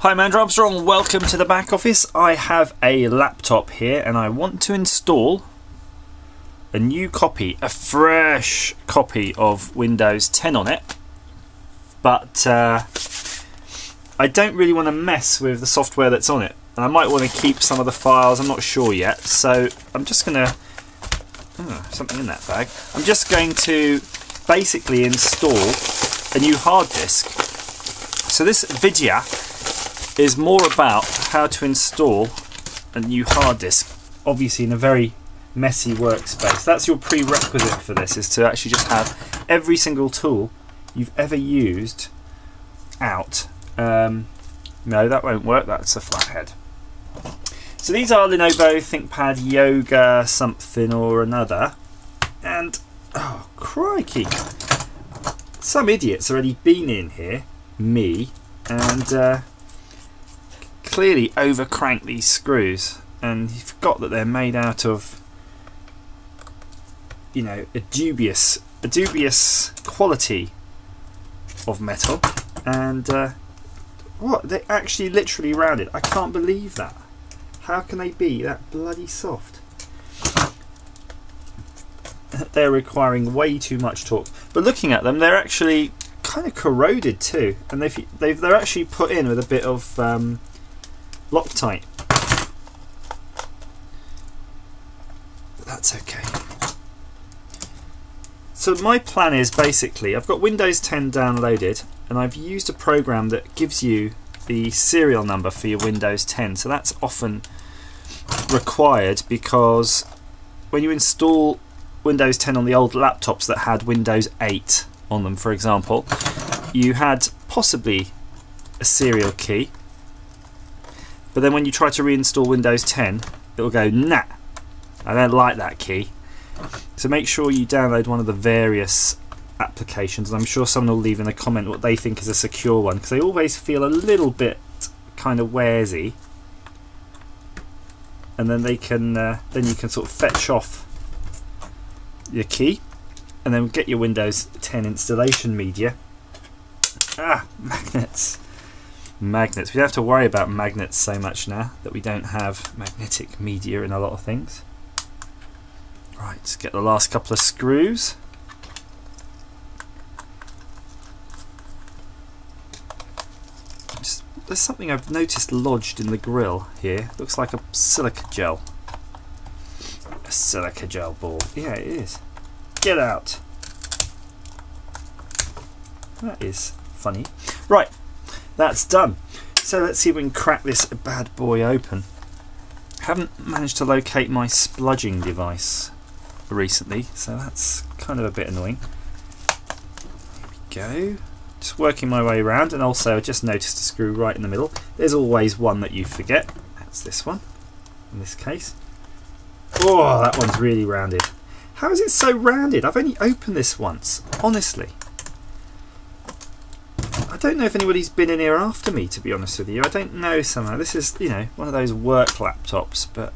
Hi, I'm Andrew Armstrong. Welcome to the back office. I have a laptop here and I want to install a new copy, a fresh copy of Windows 10 on it. But I don't really want to mess with the software that's on it. And I might want to keep some of the files, I'm not sure yet. So I'm just going to... something in that bag. I'm just going to basically install a new hard disk. So this video is more about how to install a new hard disk, obviously in a very messy workspace. That's your prerequisite for this, is to actually just have every single tool you've ever used out. No, that won't work, that's a flathead. So these are Lenovo ThinkPad Yoga something or another, and oh crikey, some idiot's already been in here, me, and clearly overcranked these screws, and he forgot that they're made out of, you know, a dubious quality of metal, and what, they actually literally rounded. I can't believe that. How can they be that bloody soft? They're requiring way too much torque, but looking at them, they're actually kind of corroded too, and they're actually put in with a bit of Loctite. That's okay. So my plan is basically, I've got Windows 10 downloaded and I've used a program that gives you the serial number for your Windows 10. So that's often required because when you install Windows 10 on the old laptops that had Windows 8 on them, for example, you had possibly a serial key. But then when you try to reinstall Windows 10, it will go, nah, I don't like that key. So make sure you download one of the various applications, and I'm sure someone will leave in a comment what they think is a secure one, because they always feel a little bit kind of waresy. And then they can, then you can sort of fetch off your key, and then get your Windows 10 installation media. Magnets. Magnets. We don't have to worry about magnets so much now that we don't have magnetic media in a lot of things. Right, let's get the last couple of screws. There's something I've noticed lodged in the grill here. Looks like a silica gel. A silica gel ball. Yeah, it is. Get out. That is funny. Right. That's done. So let's see if we can crack this bad boy open. Haven't managed to locate my spludging device recently, so that's kind of a bit annoying. Here we go. Just working my way around, and also I just noticed a screw right in the middle. There's always one that you forget. That's this one, in this case. Oh, that one's really rounded. How is it so rounded? I've only opened this once, honestly. I don't know if anybody's been in here after me, to be honest with you. I don't know somehow. This is, you know, one of those work laptops, but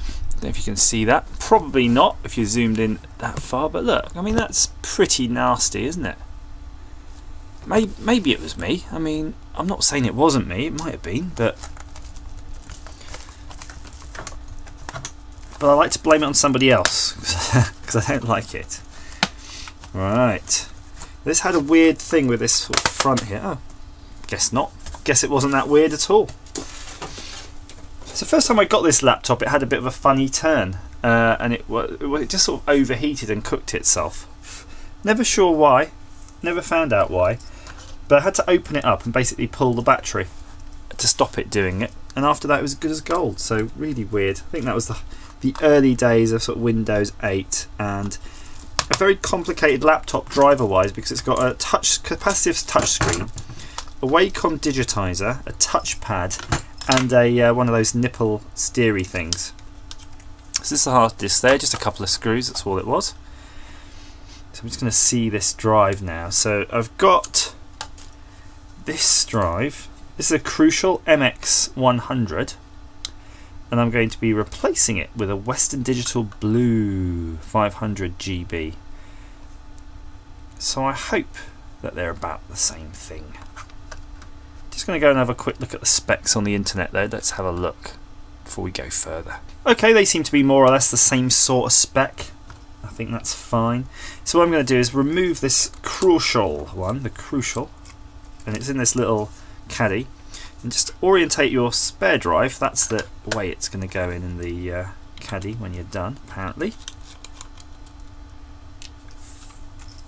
I don't know if you can see that. Probably not if you zoomed in that far, but look, I mean, that's pretty nasty, isn't it? Maybe it was me. I mean, I'm not saying it wasn't me. It might have been, but I like to blame it on somebody else because I don't like it. Right. This had a weird thing with this sort of front here. Oh, guess not. Guess it wasn't that weird at all. So first time I got this laptop, it had a bit of a funny turn, and it just sort of overheated and cooked itself. Never sure why. Never found out why. But I had to open it up and basically pull the battery to stop it doing it. And after that, it was good as gold. So really weird. I think that was the early days of sort of Windows 8, and a very complicated laptop driver-wise, because it's got a capacitive touchscreen, a Wacom digitizer, a touchpad, and a one of those nipple steery things. So this is the hard disk there, just a couple of screws, that's all it was. So I'm just going to see this drive now. So I've got this drive. This is a Crucial MX100, and I'm going to be replacing it with a Western Digital Blue 500 GB. So I hope that they're about the same thing. Just going to go and have a quick look at the specs on the internet though. Let's have a look before we go further. Okay, they seem to be more or less the same sort of spec. I think that's fine. So what I'm going to do is remove this crucial one, the crucial, and it's in this little caddy, and just orientate your spare drive. That's the way it's going to go in the caddy when you're done, apparently.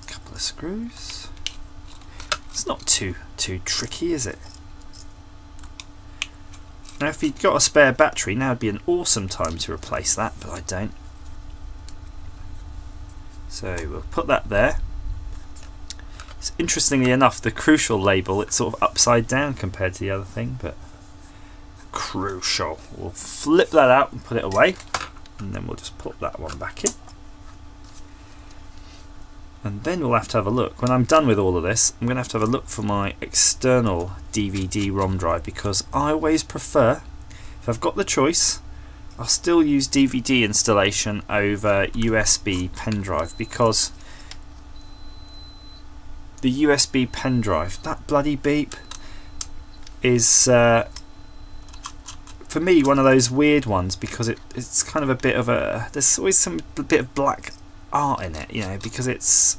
A couple of screws. It's not too tricky, is it? Now if you've got a spare battery, now would be an awesome time to replace that, but I don't. So we'll put that there. So interestingly enough, the crucial label, it's sort of upside down compared to the other thing, but crucial. We'll flip that out and put it away, and then we'll just put that one back in. And then we'll have to have a look. When I'm done with all of this, I'm going to have a look for my external DVD-ROM drive, because I always prefer, if I've got the choice, I'll still use DVD installation over USB pen drive, because the USB pen drive, that bloody beep, is for me one of those weird ones, because it's kind of a bit of a, there's always some bit of black art in it, you know, because it's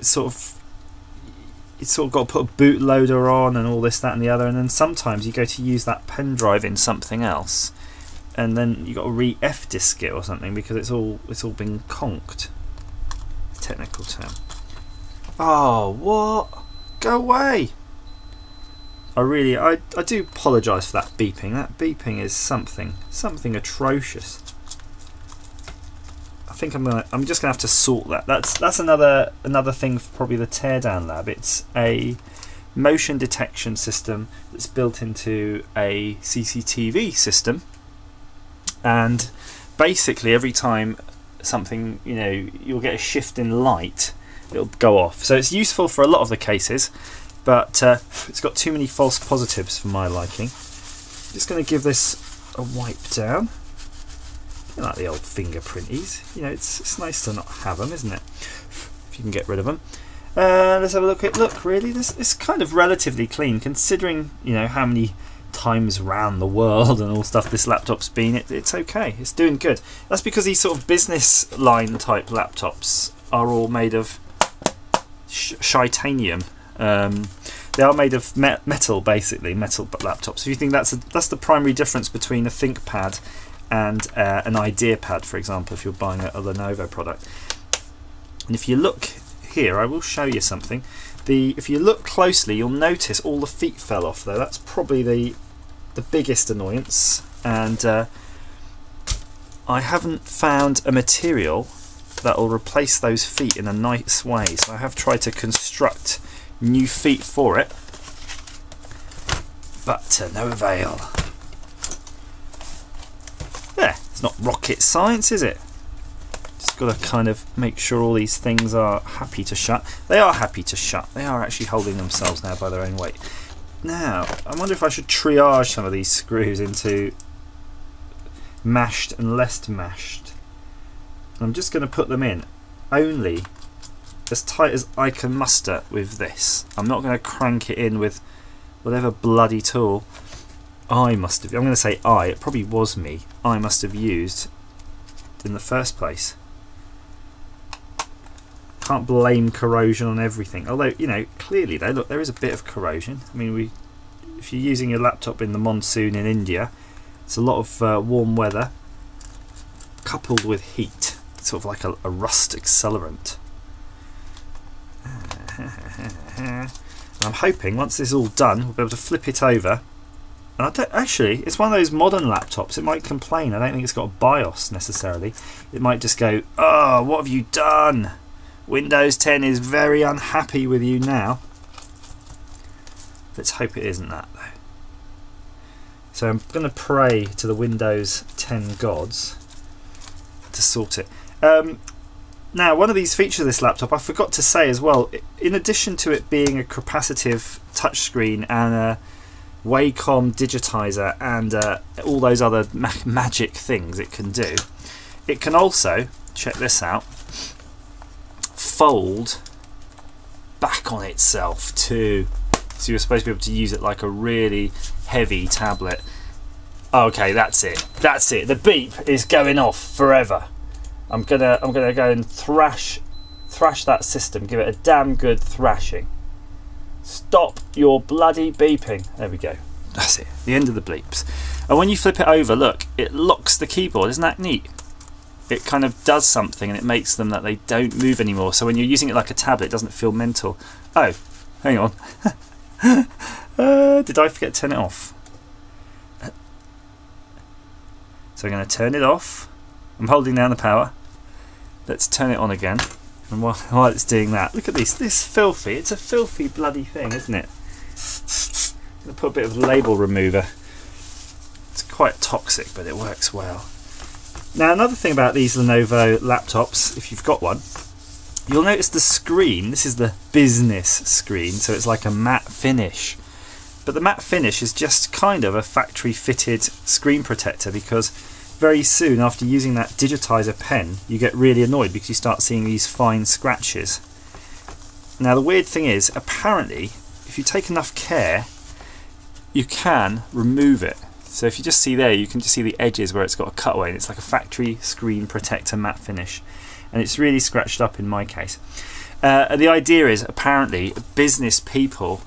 sort of got to put a bootloader on and all this, that and the other, and then sometimes you go to use that pen drive in something else and then you got to re-F disk it or something, because it's all been conked. Technical term. Oh, what? Go away. I do apologise for that beeping. That beeping is something atrocious. I think I'm just gonna have to sort that. That's another thing for probably the Teardown Lab. It's a motion detection system that's built into a CCTV system, and basically every time something, you know, you'll get a shift in light, it'll go off. So it's useful for a lot of the cases, but it's got too many false positives for my liking. Just going to give this a wipe down. I like the old fingerprinties. You know, it's nice to not have them, isn't it? If you can get rid of them. Let's have a look at look. Really, this kind of relatively clean, considering, you know, how many times around the world and all stuff this laptop's been. It's okay. It's doing good. That's because these sort of business line type laptops are all made of titanium. They are made of metal, basically metal laptops. If you think that's the primary difference between a ThinkPad and an IdeaPad, for example, if you're buying a Lenovo product. And if you look here, I will show you something. If you look closely, you'll notice all the feet fell off though. That's probably the biggest annoyance, and I haven't found a material that will replace those feet in a nice way, so I have tried to construct new feet for it, but to no avail. There, it's not rocket science, is it? Just got to kind of make sure all these things are happy to shut. They are happy to shut. They are actually holding themselves now by their own weight. Now, I wonder if I should triage some of these screws into mashed and less mashed. I'm just going to put them in only as tight as I can muster with this. I'm not going to crank it in with whatever bloody tool I must have, I'm going to say it probably was me, I must have used in the first place. Can't blame corrosion on everything, although, you know, clearly though, look, there is a bit of corrosion. I mean, if you're using your laptop in the monsoon in India, it's a lot of warm weather coupled with heat, sort of like a rust accelerant. And I'm hoping once this is all done, we'll be able to flip it over. And I don't, actually, it's one of those modern laptops. It might complain. I don't think it's got a BIOS necessarily. It might just go, "Oh, what have you done? Windows 10 is very unhappy with you now." Let's hope it isn't that though. So I'm going to pray to the Windows 10 gods to sort it. Now, one of these features of this laptop, I forgot to say as well, in addition to it being a capacitive touchscreen and a Wacom digitizer and all those other magic things it can do, it can also, check this out, fold back on itself too. So you're supposed to be able to use it like a really heavy tablet. Okay, that's it. That's it. The beep is going off forever. I'm gonna go and thrash that system. Give it a damn good thrashing. Stop your bloody beeping. There we go. That's it. The end of the bleeps. And when you flip it over, look, it locks the keyboard. Isn't that neat? It kind of does something and it makes them that they don't move anymore. So when you're using it like a tablet, it doesn't feel mental. Oh, hang on. Did I forget to turn it off? So I'm going to turn it off. I'm holding down the power. Let's turn it on again. And while it's doing that, look at this. This filthy. It's a filthy bloody thing, isn't it? I'm going to put a bit of label remover. It's quite toxic, but it works well. Now, another thing about these Lenovo laptops, if you've got one, you'll notice the screen. This is the business screen, so it's like a matte finish. But the matte finish is just kind of a factory fitted screen protector, because very soon after using that digitizer pen you get really annoyed because you start seeing these fine scratches. Now the weird thing is, apparently if you take enough care you can remove it. So if you just see there, you can just see the edges where it's got a cutaway, and it's like a factory screen protector matte finish, and it's really scratched up in my case. The idea is, apparently business people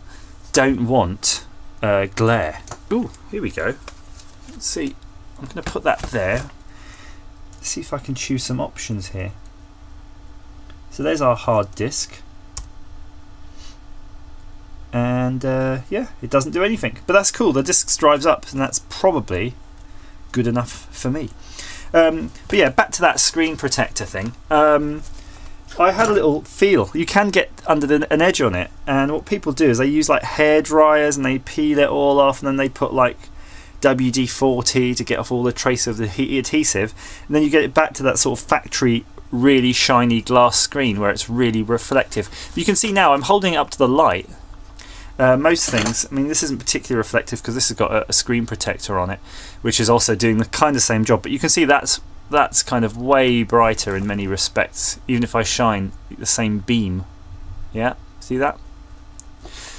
don't want glare. Ooh, here we go. Let's see. I'm going to put that there. Let's see if I can choose some options here. So there's our hard disk. And yeah, it doesn't do anything. But that's cool. The disk drives up, and that's probably good enough for me. But yeah, back to that screen protector thing. I had a little feel. You can get under an edge on it, and what people do is they use like hair dryers and they peel it all off, and then they put like WD-40 to get off all the trace of the heat adhesive, and then you get it back to that sort of factory really shiny glass screen where it's really reflective. But you can see now I'm holding it up to the light. Most things, I mean, this isn't particularly reflective because this has got a screen protector on it, which is also doing the kind of same job, but you can see that's kind of way brighter in many respects, even if I shine the same beam. Yeah, see that?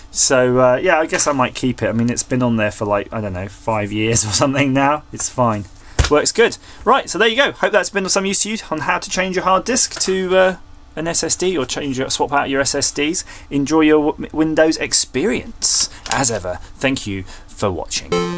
So yeah, I guess I might keep it. I mean, it's been on there for like, I don't know, 5 years or something now. It's fine. Works good. Right, so there you go. Hope that's been of some use to you on how to change your hard disk to an SSD, or swap out your SSDs. Enjoy your Windows experience. As ever, thank you for watching.